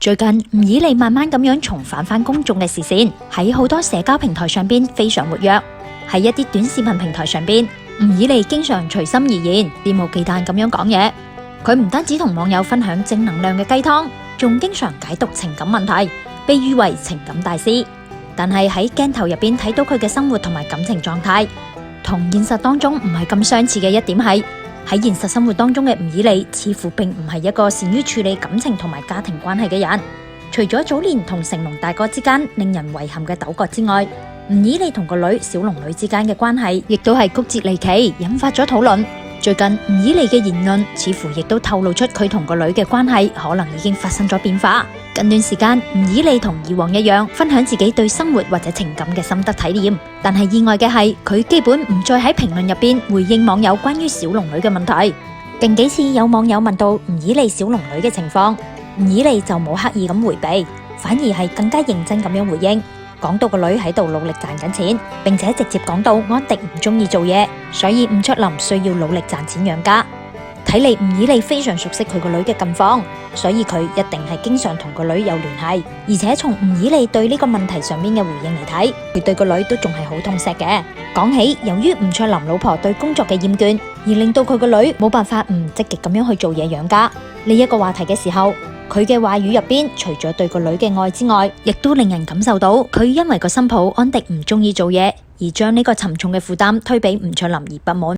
最近吳以莉慢慢咁樣重返公眾嘅視線，喺好多社交平台上邊非常活躍。喺一啲短視頻平台上邊，吳以莉經常隨心而言、肆無忌憚咁樣講嘢。佢唔單止同網友分享正能量嘅雞湯，仲經常解讀情感問題，被譽為情感大師。但係喺鏡頭入邊睇到佢嘅生活同埋感情狀態，同現實當中唔係咁相似嘅一點係，喺現實生活當中嘅吳以莉似乎並唔係一個善於處理感情同埋家庭關係嘅人。除咗早年同成龍大哥之間令人遺憾嘅糾葛之外，吳以莉同個女小龍女之間嘅關係亦都係曲折離奇，引發咗討論。最近吳以莉嘅言論似乎亦都透露出佢同個女嘅關係可能已經發生咗變化。近段時間，吳以莉同以往一樣，分享自己對生活或者情感嘅心得體驗。但係意外嘅係，佢基本唔再喺評論入邊回應網友關於小龍女嘅問題。近幾次有網友問到吳以莉小龍女嘅情況，吳以莉就冇刻意咁回避，反而係更加認真咁樣回應。講到個女喺度努力賺緊錢，並且直接講到安迪唔中意做嘢，所以吳卓林需要努力賺錢養家。睇嚟吳以莉非常熟悉佢個女嘅近況，所以佢一定係經常同個女有聯繫。而且從吳以莉對呢個問題上面嘅回應嚟睇，佢對個女都仲係好痛錫嘅。講起由於吳卓林老婆對工作嘅厭倦，而令到佢個女冇辦法唔積極咁樣去做嘢養家呢一個話題嘅時候，佢嘅話語入邊，除咗對個女嘅愛之外，亦都令人感受到佢因為個新抱安迪唔中意做嘢，而將呢個沉重嘅負擔推俾吳卓林而不滿。